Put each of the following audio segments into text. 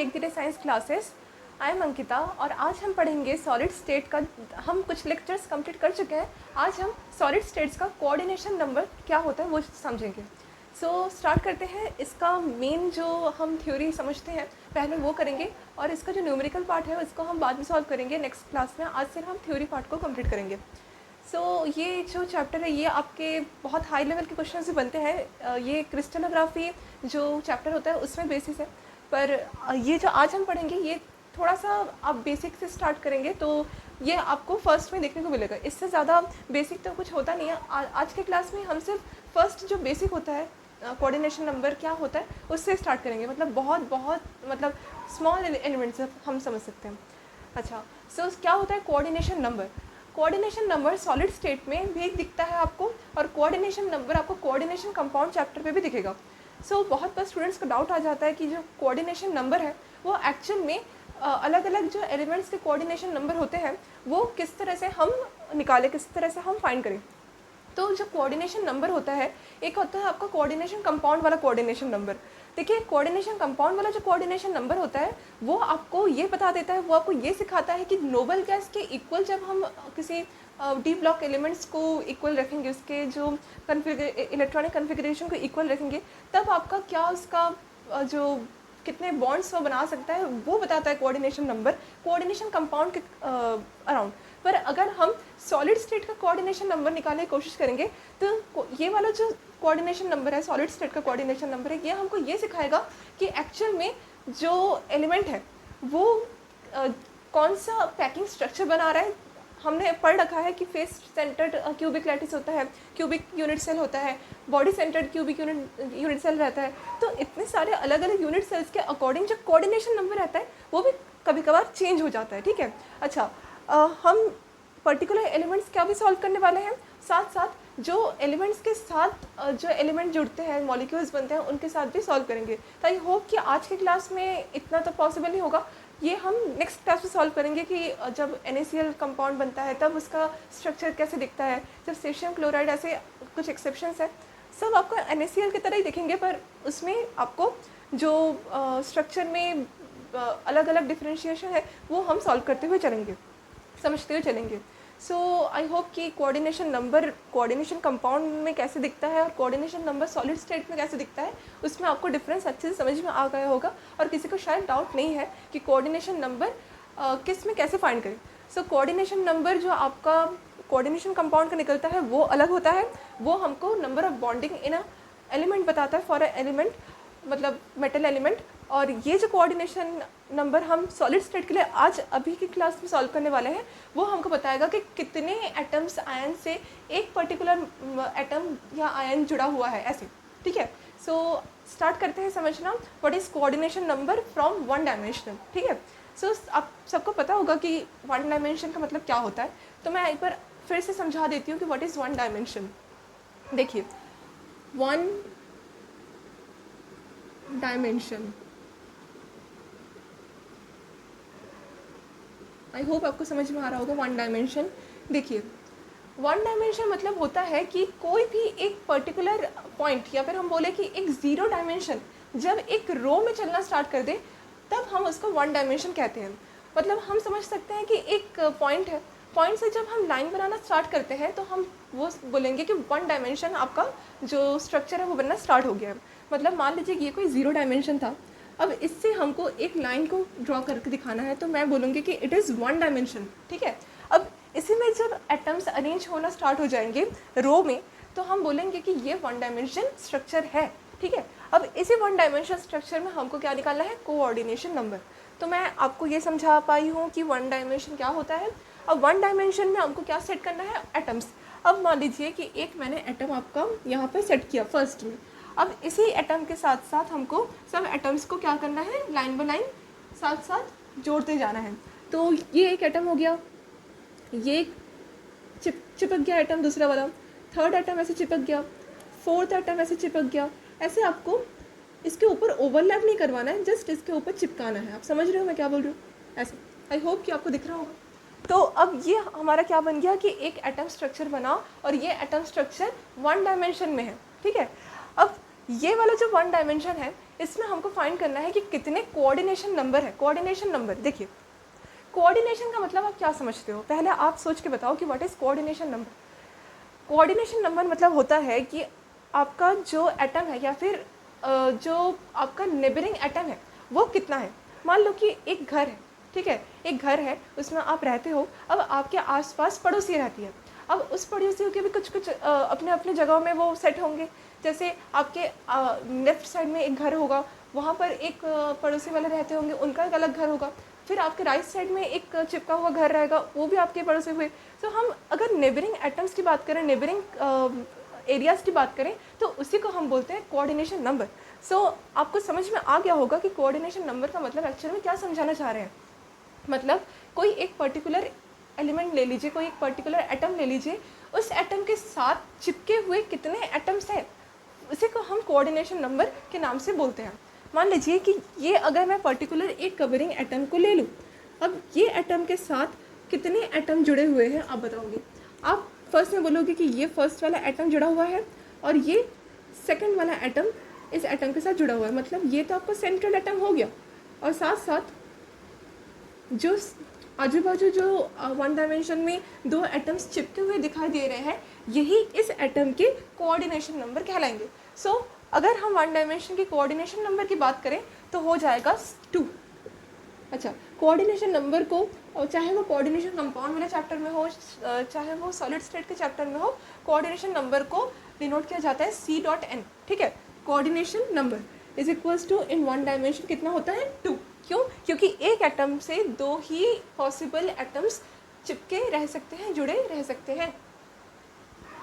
Make the day science classes. I am Ankita और आज हम पढ़ेंगे सॉलिड स्टेट का। हम कुछ लेक्चर्स कंप्लीट कर चुके हैं। आज हम सॉलिड स्टेट्स का कोऑर्डिनेशन नंबर क्या होता है वो समझेंगे। सो स्टार्ट करते हैं। इसका मेन जो हम थ्योरी समझते हैं पहले वो करेंगे और इसका जो न्यूमेरिकल पार्ट है इसको हम बाद में सॉल्व करेंगे नेक्स्ट क्लास में। आज से हम थ्योरी पार्ट को कंप्लीट करेंगे। ये जो चैप्टर है ये आपके बहुत हाई लेवल के क्वेश्चन से बनते हैं। ये क्रिस्टलोग्राफी जो चैप्टर होता है उसमें बेसिस है, पर ये जो आज हम पढ़ेंगे ये थोड़ा सा आप बेसिक से स्टार्ट करेंगे तो ये आपको फर्स्ट में देखने को मिलेगा। इससे ज़्यादा बेसिक तो कुछ होता नहीं है। आज के क्लास में हम सिर्फ फर्स्ट जो बेसिक होता है कोऑर्डिनेशन नंबर क्या होता है उससे स्टार्ट करेंगे। मतलब बहुत मतलब स्मॉल एलिमेंट्स हम समझ सकते हैं। अच्छा, क्या होता है coordination number? Coordination number solid state में भी दिखता है आपको और कोऑर्डिनेशन नंबर आपको कोऑर्डिनेशन कंपाउंड चैप्टर पे भी दिखेगा। बहुत बार स्टूडेंट्स को डाउट आ जाता है कि जो कोऑर्डिनेशन नंबर है वो एक्चुअल में अलग अलग जो एलिमेंट्स के कोऑर्डिनेशन नंबर होते हैं वो किस तरह से हम निकालें, किस तरह से हम फाइंड करें। तो जो कोऑर्डिनेशन नंबर होता है एक होता है आपका कोऑर्डिनेशन कंपाउंड वाला कोऑर्डिनेशन नंबर। देखिए, कोऑर्डिनेशन कंपाउंड वाला जो कोऑर्डिनेशन नंबर होता है वो आपको ये बता देता है, वो आपको ये सिखाता है कि नोबल गैस के इक्वल जब हम किसी डी ब्लॉक एलिमेंट्स को इक्वल रखेंगे, उसके जो इलेक्ट्रॉनिक कन्फिगरेशन को इक्वल रखेंगे, तब आपका क्या उसका जो कितने बॉन्ड्स वो बना सकता है वो बताता है कोऑर्डिनेशन नंबर कोऑर्डिनेशन कंपाउंड के अराउंड। पर अगर हम सॉलिड स्टेट का कोऑर्डिनेशन नंबर निकालने की कोशिश करेंगे तो ये वाला जो कोऑर्डिनेशन नंबर है, सॉलिड स्टेट का कोऑर्डिनेशन नंबर है, ये हमको ये सिखाएगा कि एक्चुअल में जो एलिमेंट है वो कौन सा पैकिंग स्ट्रक्चर बना रहा है। हमने पढ़ रखा है कि फेस सेंटर्ड क्यूबिक लैटिस होता है, क्यूबिक यूनिट सेल होता है, body centred cubic unit cell रहता है। तो इतने सारे अलग अलग यूनिट सेल्स के अकॉर्डिंग जो कोऑर्डिनेशन नंबर रहता है वो भी कभी कभार चेंज हो जाता है। ठीक है। अच्छा, हम पर्टिकुलर एलिमेंट्स क्या भी सॉल्व करने वाले हैं, साथ साथ जो एलिमेंट्स के साथ जो एलिमेंट जुड़ते हैं, मॉलिक्यूल्स बनते हैं, उनके साथ भी सॉल्व करेंगे। तो आई होप कि आज के क्लास में इतना तो पॉसिबल नहीं होगा, ये हम नेक्स्ट क्लास में सॉल्व करेंगे कि जब NaCl कंपाउंड बनता है तब उसका स्ट्रक्चर कैसे दिखता है, जब सेशियम क्लोराइड, ऐसे कुछ एक्सेप्शंस है। सब आपको NaCl की तरह ही दिखेंगे, पर उसमें आपको जो स्ट्रक्चर में अलग अलग डिफरेंशिएशन है वो हम सॉल्व करते हुए चलेंगे, समझते हुए चलेंगे। आई होप कि कोऑर्डिनेशन नंबर कोऑर्डिनेशन कंपाउंड में कैसे दिखता है और कोऑर्डिनेशन नंबर सॉलिड स्टेट में कैसे दिखता है उसमें आपको डिफरेंस अच्छे से समझ में आ गया होगा और किसी को शायद डाउट नहीं है कि कोऑर्डिनेशन नंबर किस में कैसे फाइंड करें। कोऑर्डिनेशन नंबर जो आपका कोऑर्डिनेशन कंपाउंड का निकलता है वो अलग होता है। वो हमको number of bonding in a element बताता है, फॉर अ एलिमेंट मतलब मेटल एलिमेंट। और ये जो कोऑर्डिनेशन नंबर हम सॉलिड स्टेट के लिए आज अभी की क्लास में सॉल्व करने वाले हैं वो हमको बताएगा कि कितने एटम्स आयन से एक पर्टिकुलर एटम या आयन जुड़ा हुआ है, ऐसे। ठीक है। स्टार्ट करते हैं समझना what is coordination number from one dimensional. ठीक है। आप सबको पता होगा कि वन डायमेंशन का मतलब क्या होता है, तो मैं एक बार फिर से समझा देती हूँ कि व्हाट इज़ वन डायमेंशन। देखिए, वन डायमेंशन, आई होप आपको समझ में आ रहा होगा वन डायमेंशन। देखिए, वन डायमेंशन मतलब होता है कि कोई भी एक पर्टिकुलर पॉइंट या फिर हम बोले कि एक ज़ीरो डायमेंशन जब एक रो में चलना स्टार्ट कर दे तब हम उसको वन डायमेंशन कहते हैं। मतलब हम समझ सकते हैं कि एक पॉइंट है, पॉइंट से जब हम लाइन बनाना स्टार्ट करते हैं तो हम वो बोलेंगे कि वन डायमेंशन आपका जो स्ट्रक्चर है वो बनना स्टार्ट हो गया है। मतलब मान लीजिए ये कोई ज़ीरो डायमेंशन था, अब इससे हमको एक लाइन को ड्रॉ करके दिखाना है तो मैं बोलूँगी कि इट इज़ वन डायमेंशन। ठीक है। अब इसी में जब एटम्स अरेंज होना स्टार्ट हो जाएंगे रो में तो हम बोलेंगे कि ये वन डायमेंशन स्ट्रक्चर है। ठीक है। अब इसी वन डायमेंशन स्ट्रक्चर में हमको क्या निकालना है, कोऑर्डिनेशन नंबर। तो मैं आपको ये समझा पाई हूँ कि वन डायमेंशन क्या होता है। अब वन डायमेंशन में हमको क्या सेट करना है, एटम्स। अब मान लीजिए कि एक मैंने एटम आपका यहाँ पर सेट किया फर्स्ट में। अब इसी एटम के साथ साथ हमको सब एटम्स को क्या करना है, लाइन बाय लाइन साथ साथ जोड़ते जाना है। तो ये एक एटम हो गया, ये चिपक गया एटम दूसरा वाला, थर्ड एटम ऐसे चिपक गया, फोर्थ एटम ऐसे चिपक गया। ऐसे आपको इसके ऊपर ओवरलैप नहीं करवाना है, जस्ट इसके ऊपर चिपकाना है। आप समझ रहे हो मैं क्या बोल रही हूँ? ऐसे आई होप कि आपको दिख रहा होगा। तो अब ये हमारा क्या बन गया कि एक एटम स्ट्रक्चर बना और ये एटम स्ट्रक्चर वन डायमेंशन में है। ठीक है। अब ये वाला जो वन डायमेंशन है इसमें हमको फाइंड करना है कि कितने कोऑर्डिनेशन नंबर है। कोऑर्डिनेशन नंबर, देखिए कोऑर्डिनेशन का मतलब आप क्या समझते हो, पहले आप सोच के बताओ कि what is coordination number. Coordination number मतलब होता है कि आपका जो एटम है या फिर जो आपका नेबरिंग एटम है वो कितना है। मान लो कि एक घर है, ठीक है, एक घर है, उसमें आप रहते हो। अब आपके आसपास पड़ोसी रहती है। अब उस पड़ोसियों के भी कुछ कुछ अपने अपने जगहों में वो सेट होंगे। जैसे आपके लेफ्ट साइड में एक घर होगा, वहाँ पर एक पड़ोसी वाले रहते होंगे, उनका एक अलग घर होगा। फिर आपके राइट साइड में एक चिपका हुआ घर रहेगा, वो भी आपके पड़ोसी हुए। तो हम अगर नेबरिंग एटम्स की बात करें, नेबरिंग एरियाज़ की बात करें, तो उसी को हम बोलते हैं कोऑर्डिनेशन नंबर। सो आपको समझ में आ गया होगा कि कोऑर्डिनेशन नंबर का मतलब एक्चुअल में क्या समझाना चाह रहे हैं। मतलब कोई एक पर्टिकुलर एलिमेंट ले लीजिए, कोई एक पर्टिकुलर एटम ले लीजिए, उस एटम के साथ चिपके हुए कितने एटम्स हैं, उसी को हम कोऑर्डिनेशन नंबर के नाम से बोलते हैं। मान लीजिए कि ये अगर मैं पर्टिकुलर एक कवरिंग एटम को ले लूँ, अब ये एटम के साथ कितने एटम जुड़े हुए हैं आप बताओगे। आप फर्स्ट में बोलोगे कि ये फर्स्ट वाला एटम जुड़ा हुआ है और ये सेकंड वाला एटम इस एटम के साथ जुड़ा हुआ है, मतलब ये तो आपका सेंट्रल एटम हो गया। और साथ साथ जो आजू बाजू जो वन डायमेंशन में दो एटम्स चिपके हुए दिखाई दे रहे हैं, यही इस एटम के कोऑर्डिनेशन नंबर कहलाएंगे। सो अगर हम वन डायमेंशन की कोऑर्डिनेशन नंबर की बात करें तो हो जाएगा 2। अच्छा, कोऑर्डिनेशन नंबर को, चाहे वो कोऑर्डिनेशन कंपाउंड वाले चैप्टर में हो, चाहे वो सॉलिड स्टेट के चैप्टर में हो, कोऑर्डिनेशन नंबर को डिनोट किया जाता है C.N, ठीक है। Coordination number is equals to in one dimension कितना होता है 2। क्यों? क्योंकि एक एटम से दो ही पॉसिबल एटम्स चिपके रह सकते हैं, जुड़े रह सकते हैं।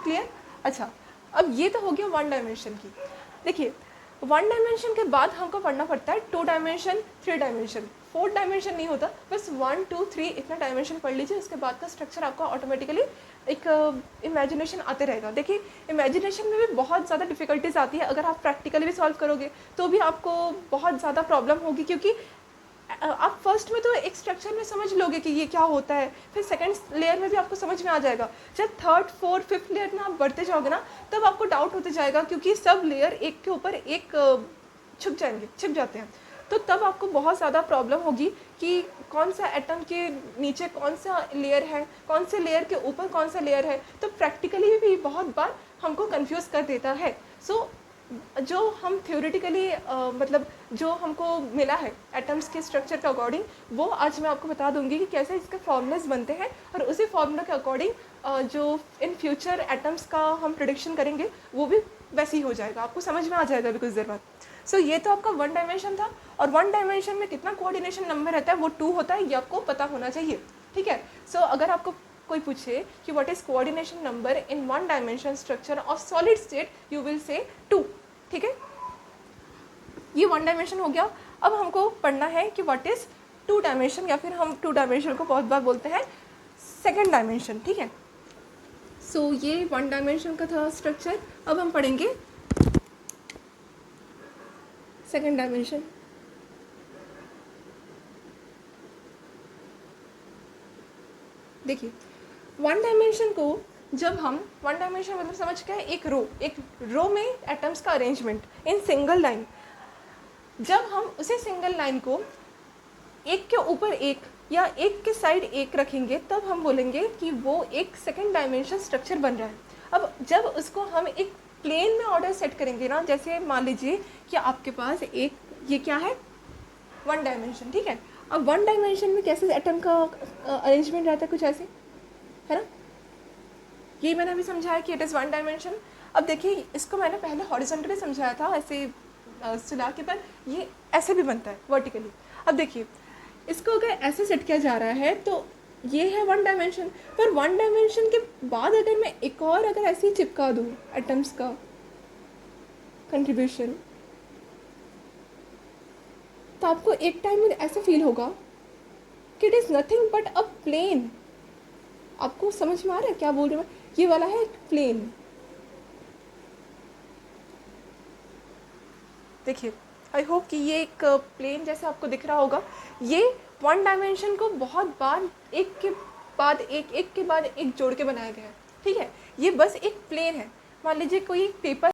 क्लियर? अच्छा, अब ये तो हो गया वन डायमेंशन की। देखिए वन डायमेंशन के बाद हमको पढ़ना पड़ता है 2 डायमेंशन, 3 डायमेंशन, 4 डायमेंशन नहीं होता, बस 1, 2, 3 इतना डायमेंशन पढ़ लीजिए। उसके बाद का स्ट्रक्चर आपका ऑटोमेटिकली एक इमेजिनेशन आते रहेगा। देखिए इमेजिनेशन में भी बहुत ज़्यादा डिफिकल्टीज आती है, अगर आप प्रैक्टिकली भी सॉल्व करोगे तो भी आपको बहुत ज़्यादा प्रॉब्लम होगी, क्योंकि आप फर्स्ट में तो एक स्ट्रक्चर में समझ लोगे कि ये क्या होता है, फिर सेकंड लेयर में भी आपको समझ में आ जाएगा। जब थर्ड, फोर्थ, फिफ्थ लेयर में आप बढ़ते जाओगे ना, तब आपको डाउट होते जाएगा, क्योंकि सब लेयर एक के ऊपर एक छिप जाते हैं। तो तब आपको बहुत ज़्यादा प्रॉब्लम होगी कि कौन सा एटम के नीचे कौन सा लेयर है, कौन से लेयर के ऊपर कौन सा लेयर है। तो प्रैक्टिकली भी बहुत बार हमको कंफ्यूज कर देता है। सो जो हम थ्योरेटिकली मतलब जो हमको मिला है एटम्स के स्ट्रक्चर के अकॉर्डिंग, वो आज मैं आपको बता दूंगी कि कैसे इसके फॉर्मूलाज बनते हैं, और उसी फार्मूला के अकॉर्डिंग जो इन फ्यूचर एटम्स का हम प्रेडिक्शन करेंगे वो भी वैसे ही हो जाएगा, आपको समझ में आ जाएगा अभी कुछ देर बाद। सो ये तो आपका वन डायमेंशन था, और वन डायमेंशन में कितना कोऑर्डिनेशन नंबर रहता है वो 2 होता है, ये आपको पता होना चाहिए, ठीक है। सो अगर आपको कोई पूछे कि what is coordination number in one dimension structure of solid state, you will say 2, ठीक है। ये वन डायमेंशन हो गया। अब हमको पढ़ना है कि व्हाट इज 2 डायमेंशन, या फिर हम 2 डायमेंशन को बहुत बार बोलते हैं सेकंड डायमेंशन, ठीक है। सो ये वन डायमेंशन का था स्ट्रक्चर। अब हम पढ़ेंगे सेकंड डायमेंशन। देखिए वन डायमेंशन को जब हम, वन डायमेंशन मतलब समझ के एक रो में एटम्स का अरेंजमेंट इन सिंगल लाइन, जब हम उसे सिंगल लाइन को एक के ऊपर एक या एक के साइड एक रखेंगे, तब हम बोलेंगे कि वो एक सेकंड डायमेंशन स्ट्रक्चर बन रहा है। अब जब उसको हम एक प्लेन में ऑर्डर सेट करेंगे ना, जैसे मान लीजिए कि आपके पास एक, ये क्या है, वन डायमेंशन, ठीक है। अब वन डायमेंशन में कैसे एटम का अरेंजमेंट रहता है, कुछ ऐसे है ना, यही मैंने अभी समझाया कि इट इज़ वन डायमेंशन। अब देखिए इसको मैंने पहले हॉरिजॉन्टली समझाया था ऐसे सुला के, पर ये ऐसे भी बनता है वर्टिकली। अब देखिए इसको अगर ऐसे सेट किया जा रहा है तो ये है वन डायमेंशन, पर वन डायमेंशन के बाद अगर मैं एक और अगर ऐसे ही चिपका दूँ एटम्स का कंट्रीब्यूशन, तो आपको एक टाइम में ऐसे फील होगा कि it is nothing but a plane. आपको समझ में आ रहा है क्या बोल रही हूँ मैं? ये वाला है एक प्लेन। देखिए आई होप कि ये एक प्लेन जैसे आपको दिख रहा होगा। ये वन डायमेंशन को बहुत बार एक के बाद एक जोड़ के बनाया गया है, ठीक है। ये बस एक प्लेन है। मान लीजिए कोई एक पेपर,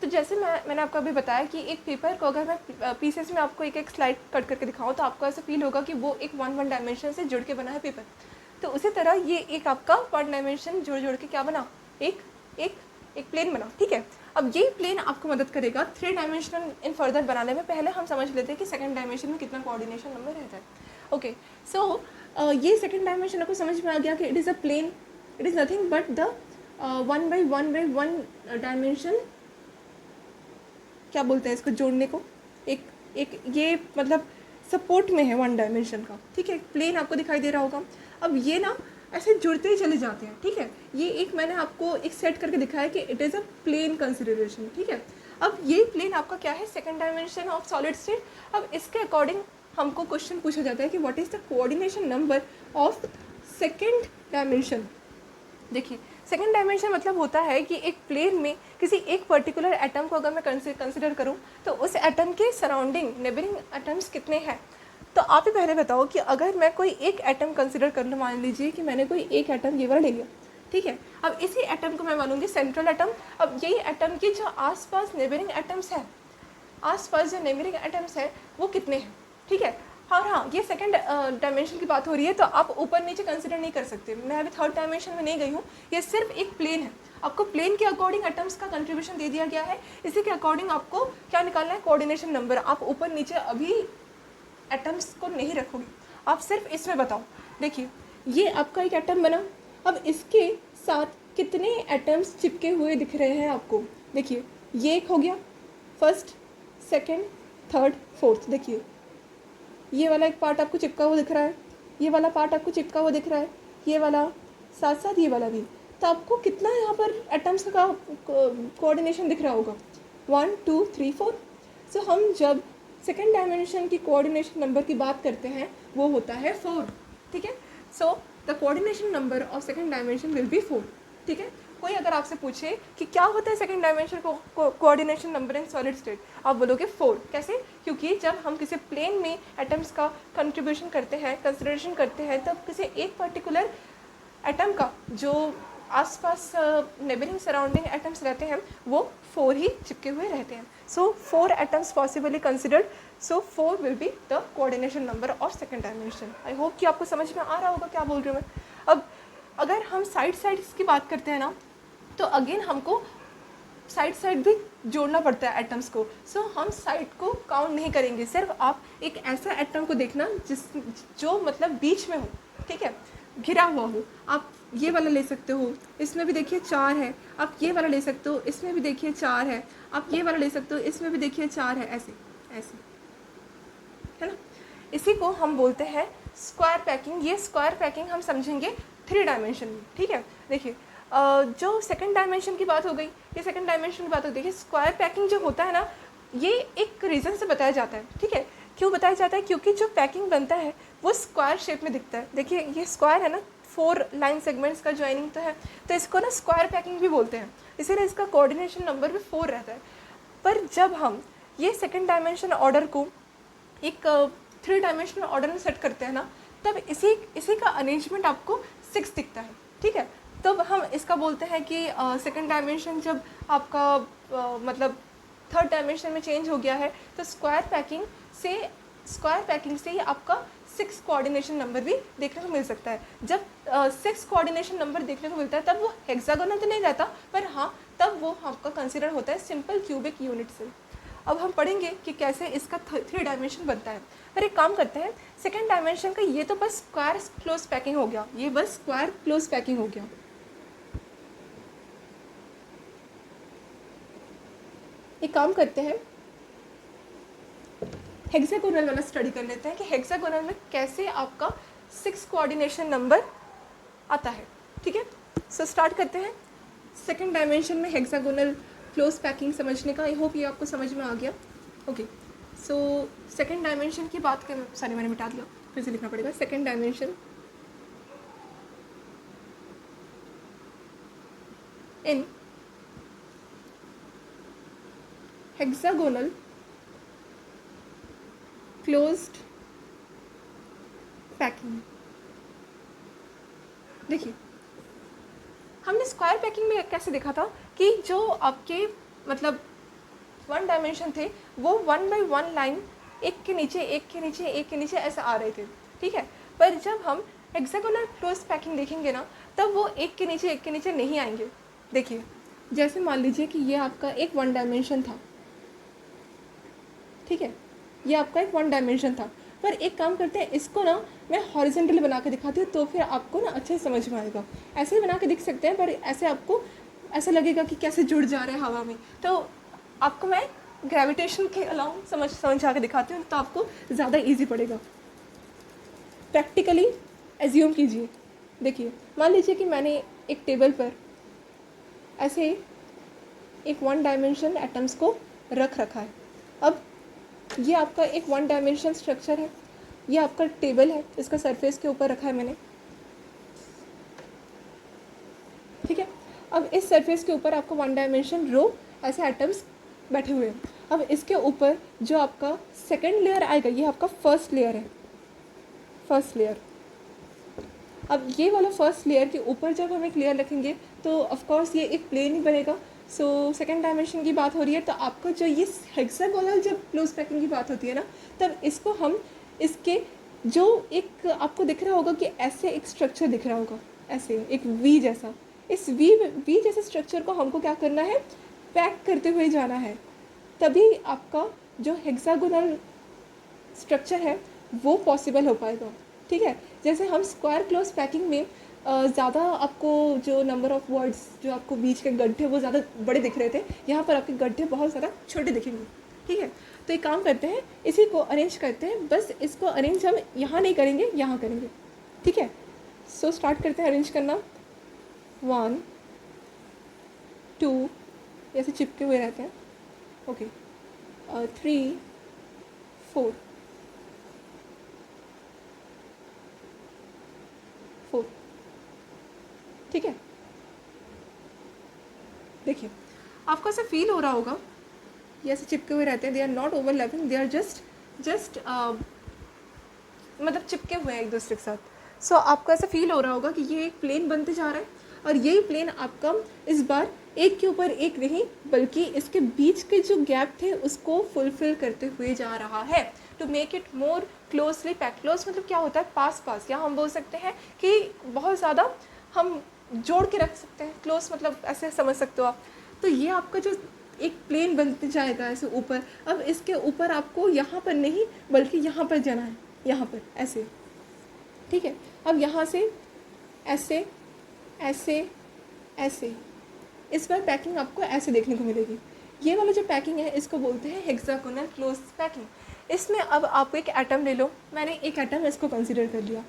तो जैसे मैंने आपको अभी बताया कि एक पेपर को अगर मैं पीसेस में आपको एक एक स्लाइड कट करके दिखाऊं तो आपको ऐसा फील होगा कि वो एक वन डायमेंशन से जुड़ के बना है पेपर। तो उसी तरह ये एक आपका वन डायमेंशन जुड़ के क्या बना, एक एक एक प्लेन बना। ठीक है, अब ये प्लेन आपको मदद करेगा 3 डायमेंशनल इन फर्दर बनाने में। पहले हम समझ लेते हैं कि सेकंड डायमेंशन में कितना कोऑर्डिनेशन नंबर रहता है। ओके, सो ये सेकंड डायमेंशन आपको समझ में आ गया कि it is a plane, it is nothing but the 1 dimension, क्या बोलते हैं इसको जोड़ने को, एक ये मतलब सपोर्ट में है 1 डायमेंशन का। ठीक है, प्लेन आपको दिखाई दे रहा होगा। अब ये ना ऐसे जुड़ते ही चले जाते हैं। ठीक है, ये एक मैंने आपको एक सेट करके दिखाया कि it is a plane consideration. ठीक है, अब ये प्लेन आपका क्या है, second dimension of solid state. अब इसके अकॉर्डिंग हमको क्वेश्चन पूछा जाता है कि what is the coordination number of second dimension. देखिए, सेकंड डायमेंशन मतलब होता है कि एक प्लेन में किसी एक पर्टिकुलर एटम को अगर मैं कंसिडर करूं तो उस एटम के सराउंडिंग नेबरिंग एटम्स कितने हैं। तो आप ही पहले बताओ कि अगर मैं कोई एक एटम कंसिडर कर लूँ, मान लीजिए कि मैंने कोई एक एटम ये वाला ले लिया। ठीक है, अब इसी एटम को मैं मानूंगी सेंट्रल एटम। अब यही एटम की जो आसपास नेबरिंग एटम्स हैं, आसपास जो नेबरिंग एटम्स हैं वो कितने हैं। ठीक है, और हाँ, ये सेकंड डायमेंशन की बात हो रही है तो आप ऊपर नीचे कंसिडर नहीं कर सकते। मैं अभी थर्ड डायमेंशन में नहीं गई हूँ, ये सिर्फ एक प्लेन है। आपको प्लेन के अकॉर्डिंग एटम्स का कंट्रीब्यूशन दे दिया गया है, इसी के अकॉर्डिंग आपको क्या निकालना है, कोऑर्डिनेशन नंबर। आप ऊपर नीचे अभी एटम्स को नहीं रखोगे, आप सिर्फ इसमें बताओ। देखिए, ये आपका एक एटम बना, अब इसके साथ कितने एटम्स चिपके हुए दिख रहे हैं आपको। देखिए, ये एक हो गया, फर्स्ट, सेकेंड, थर्ड, फोर्थ। देखिए, ये वाला एक पार्ट आपको चिपका हुआ दिख रहा है, ये वाला पार्ट आपको चिपका हुआ दिख रहा है, ये वाला साथ साथ ये वाला भी। तो आपको कितना यहाँ पर एटम्स का कोऑर्डिनेशन दिख रहा होगा, 1 2 3 4। सो हम जब सेकेंड डायमेंशन की कोऑर्डिनेशन नंबर की बात करते हैं वो होता है 4। ठीक है, so the coordination number of second dimension will be 4। ठीक है, कोई अगर आपसे पूछे कि क्या होता है सेकंड डायमेंशन को coordination number in solid state, आप बोलोगे 4। कैसे, क्योंकि जब हम किसी प्लेन में एटम्स का कंट्रीब्यूशन करते हैं, कंसिडरेशन करते हैं, तब किसी एक पर्टिकुलर एटम का जो आसपास नेबरिंग सराउंडिंग एटम्स रहते हैं वो 4 ही चिपके हुए रहते हैं। सो 4 atoms possibly considered, so 4 will be the coordination number of second dimension. I hope कि आपको समझ में आ रहा होगा क्या बोल रही हूँ मैं। अब अगर हम साइड्स की बात करते हैं ना, तो अगेन हमको साइड भी जोड़ना पड़ता है एटम्स को। सो हम साइड को काउंट नहीं करेंगे, सिर्फ आप एक ऐसा एटम को देखना जो मतलब बीच में हो। ठीक है, घिरा हुआ हो। आप ये वाला ले सकते हो, इसमें भी देखिए 4 है। आप ये वाला ले सकते हो, इसमें भी देखिए 4 है। आप ये वाला ले सकते हो, इसमें भी देखिए 4 है। ऐसे ऐसे, है ना। इसी को हम बोलते हैं स्क्वायर पैकिंग। ये स्क्वायर पैकिंग हम समझेंगे 3 डायमेंशन में। ठीक है, देखिए, जो सेकंड डायमेंशन की बात हो गई, ये सेकंड डायमेंशन की बात हो गई। देखिए, स्क्वायर पैकिंग जो होता है ना, ये एक रीज़न से बताया जाता है। ठीक है, क्यों बताया जाता है, क्योंकि जो पैकिंग बनता है वो स्क्वायर शेप में दिखता है। देखिए, ये स्क्वायर है ना, 4 लाइन सेगमेंट्स का ज्वाइनिंग तो है, तो इसको ना स्क्वायर पैकिंग भी बोलते हैं, इसीलिए इसका कोऑर्डिनेशन नंबर भी 4 रहता है। पर जब हम ये सेकंड डायमेंशन ऑर्डर को एक 3 डायमेंशनल ऑर्डर में सेट करते हैं ना, तब इसी का अरेंजमेंट आपको 6 दिखता है। ठीक है, तब हम इसका बोलते हैं कि सेकंड डायमेंशन जब आपका मतलब थर्ड डायमेंशन में चेंज हो गया है, तो स्क्वायर पैकिंग से ही आपका 6 कोऑर्डिनेशन नंबर भी देखने को मिल सकता है। जब 6 कोऑर्डिनेशन नंबर देखने को मिलता है तब वो हेक्सागोनल तो नहीं रहता, पर हाँ, तब वो आपका कंसिडर होता है सिंपल क्यूबिक यूनिट से। अब हम पढ़ेंगे कि कैसे इसका 3 डायमेंशन बनता है। पर एक काम करते हैं, सेकंड डायमेंशन का ये तो बस स्क्वायर क्लोज पैकिंग हो गया, ये बस स्क्वायर क्लोज पैकिंग हो गया। एक काम करते हैं, हेक्सागोनल वाला स्टडी कर लेते हैं कि हेक्सागोनल में कैसे आपका 6 कोऑर्डिनेशन नंबर आता है। ठीक है, सो स्टार्ट करते हैं सेकंड डायमेंशन में हेक्सागोनल क्लोज पैकिंग समझने का। आई होप ये आपको समझ में आ गया। ओके, सो सेकंड डायमेंशन की बात कर, सॉरी मैंने मिटा दिया, फिर से लिखना पड़ेगा। Second dimension in hexagonal closed packing. देखिए, हमने स्क्वायर पैकिंग में कैसे देखा था कि जो आपके मतलब वन डायमेंशन थे वो 1 बाई 1 लाइन एक के नीचे एक के नीचे एक के नीचे ऐसे आ रहे थे, ठीक है। पर जब हम हेक्सागोनल क्लोज पैकिंग देखेंगे ना, तब वो एक के नीचे नहीं आएंगे। देखिए, जैसे मान लीजिए कि ये आपका एक वन डायमेंशन था, ठीक है, ये आपका एक वन डायमेंशन था। पर एक काम करते हैं, इसको ना मैं हॉरिजॉन्टली बना के दिखाती हूँ, तो फिर आपको ना अच्छे से समझ में आएगा। ऐसे ही बना के दिख सकते हैं, पर ऐसे आपको ऐसा लगेगा कि कैसे जुड़ जा रहे हैं हवा में। तो आपको मैं ग्रेविटेशन के अलाउ समझा के दिखाती हूँ, तो आपको ज़्यादा ईजी पड़ेगा। प्रैक्टिकली एज्यूम कीजिए, देखिए, मान लीजिए कि मैंने एक टेबल पर ऐसे एक वन डायमेंशन एटम्स को रखा है। अब ये आपका एक वन डायमेंशन स्ट्रक्चर है, ये आपका टेबल है, इसका सरफेस के ऊपर रखा है मैंने, ठीक है। अब इस सरफेस के ऊपर आपका वन डायमेंशन रो ऐसे एटम्स बैठे हुए हैं। अब इसके ऊपर जो आपका सेकेंड लेयर आएगा, ये आपका फर्स्ट लेयर है, फर्स्ट लेयर। अब ये वाला फर्स्ट लेयर के ऊपर जब हम एक लेयर रखेंगे तो ऑफकोर्स ये एक प्लेन ही बनेगा। सो सेकेंड डायमेंशन की बात हो रही है, तो आपका जो ये हेक्सागोनल जब क्लोज पैकिंग की बात होती है ना, तब इसको हम इसके जो एक आपको दिख रहा होगा कि ऐसे एक स्ट्रक्चर दिख रहा होगा, ऐसे एक वी जैसा, इस वी जैसे स्ट्रक्चर को हमको क्या करना है, पैक करते हुए जाना है। तभी आपका जो हेक्सागोनल स्ट्रक्चर है वो पॉसिबल हो पाएगा, ठीक है। जैसे हम स्क्वायर क्लोज पैकिंग में ज़्यादा आपको जो नंबर ऑफ़ वर्ड्स, जो आपको बीच के गड्ढे वो ज़्यादा बड़े दिख रहे थे, यहाँ पर आपके गड्ढे बहुत ज़्यादा छोटे दिखेंगे, ठीक है। तो एक काम करते हैं, इसी को अरेंज करते हैं, बस इसको अरेंज हम यहाँ नहीं करेंगे, यहाँ करेंगे, ठीक है। सो स्टार्ट करते हैं अरेंज करना। 1 2 ऐसे चिपके हुए रहते हैं, ओके, 3 4 4, ठीक है। देखिए, आपको ऐसा फील हो रहा होगा, ये ऐसे चिपके हुए रहते हैं, they are not overlapping, they are just मतलब चिपके हुए हैं एक दूसरे के साथ। सो आपको ऐसा फील हो रहा होगा कि ये एक प्लेन बनते जा रहा है, और यही प्लेन आपका इस बार एक के ऊपर एक नहीं, बल्कि इसके बीच के जो गैप थे उसको फुलफिल करते हुए जा रहा है, to make it more closely pack. Close मतलब क्या होता है, पास पास, या हम बोल सकते हैं कि बहुत ज़्यादा हम जोड़ के रख सकते हैं। क्लोज मतलब ऐसे समझ सकते हो आप। तो ये आपका जो एक प्लेन बनते जाएगा ऐसे ऊपर, अब इसके ऊपर आपको यहाँ पर नहीं बल्कि यहाँ पर जाना है, यहाँ पर ऐसे, ठीक है। अब यहाँ से ऐसे ऐसे ऐसे, इस बार पैकिंग आपको ऐसे देखने को मिलेगी। ये वाला जो पैकिंग है इसको बोलते हैं हेक्सागोनल क्लोज पैकिंग। इसमें अब आप एक एटम ले लो, मैंने एक एटम इसको कंसीडर कर लिया।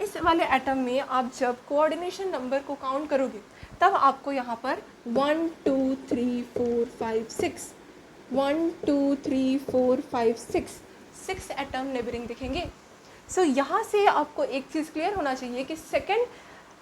इस वाले एटम में आप जब कोऑर्डिनेशन नंबर को काउंट करोगे, तब आपको यहाँ पर 1 2 3 4 5 6 1 2 3 4 5 6 एटम नेबरिंग दिखेंगे। सो यहाँ से आपको एक चीज़ क्लियर होना चाहिए कि सेकेंड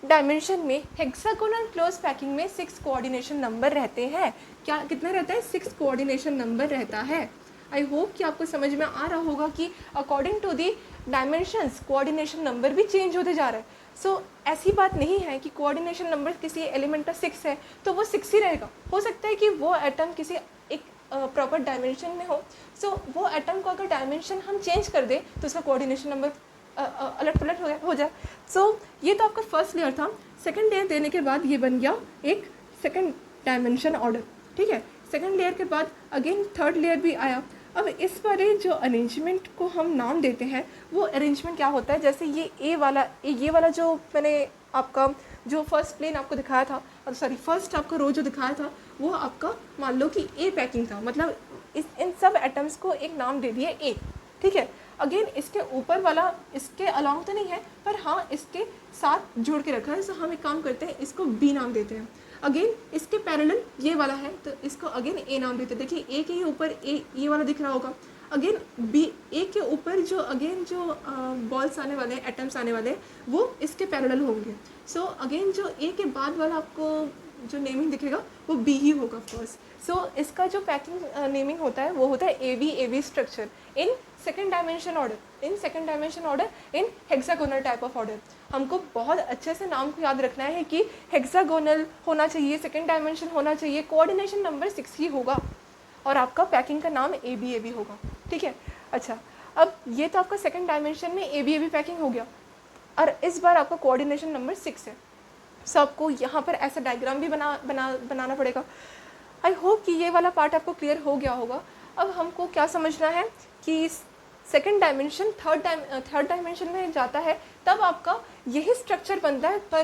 डायमेंशन में हेक्सागोनल क्लोज पैकिंग में 6 कोऑर्डिनेशन नंबर रहते हैं। क्या कितने रहते हैं, 6 कोऑर्डिनेशन नंबर रहता है। आई होप कि आपको समझ में आ रहा होगा कि according to the dimensions coordination number भी चेंज होते जा रहा है। सो ऐसी बात नहीं है कि कोऑर्डिनेशन नंबर किसी एलिमेंट का 6 है तो वो 6 ही रहेगा। हो सकता है कि वो एटम किसी एक प्रॉपर डायमेंशन में हो, सो वो एटम को अगर डायमेंशन हम चेंज कर दें तो उसका कोऑर्डिनेशन नंबर अलट पलट हो जाए। सो ये तो आपका फर्स्ट लेयर था। सेकंड लेयर देने के बाद ये बन गया एक सेकंड डायमेंशन ऑर्डर, ठीक है। सेकंड लेयर के बाद अगेन थर्ड लेयर भी आया। अब इस बारे जो अरेंजमेंट को हम नाम देते हैं, वो अरेंजमेंट क्या होता है, जैसे ये वाला जो मैंने आपका जो फर्स्ट प्लेन आपको दिखाया था, फर्स्ट आपका रो जो दिखाया था, वो आपका मान लो कि ए पैकिंग था, मतलब इन सब एटम्स को एक नाम दे दिया ए, ठीक है। अगेन इसके ऊपर वाला इसके अलाउंग तो नहीं है, पर हाँ इसके साथ जोड़ के रखा है। सो हम एक काम करते हैं, इसको बी नाम देते हैं। अगेन इसके पैरेलल ये वाला है तो इसको अगेन ए नाम देते हैं। देखिए ए के ऊपर ए ये वाला दिख रहा होगा। अगेन बी ए के ऊपर जो अगेन जो बॉल्स आने वाले हैं, एटम्स आने वाले हैं, वो इसके पैरेलल होंगे। सो अगेन जो ए के बाद वाला आपको जो नेमिंग दिखेगा वो बी ही होगा ऑफकोर्स। सो इसका जो पैकिंग नेमिंग होता है वो होता है A V structure in second dimension order in hexagonal type of order. हमको बहुत अच्छे से नाम को याद रखना है कि हेक्सागोनल होना चाहिए, सेकेंड डायमेंशन होना चाहिए, कोऑर्डिनेशन नंबर 6 ही होगा। और आपका पैकिंग का नाम ABAB होगा, ठीक है। अच्छा, अब ये तो आपका सेकंड डायमेंशन में ABAB पैकिंग हो गया, और इस बार आपका कोऑर्डिनेशन नंबर 6 है। सो आपको यहाँ पर ऐसा डायग्राम भी बनाना पड़ेगा। आई होप कि ये वाला पार्ट आपको क्लियर हो गया होगा। अब हमको क्या समझना है कि सेकंड डायमेंशन थर्ड डायमेंशन में जाता है, तब आपका यही स्ट्रक्चर बनता है, पर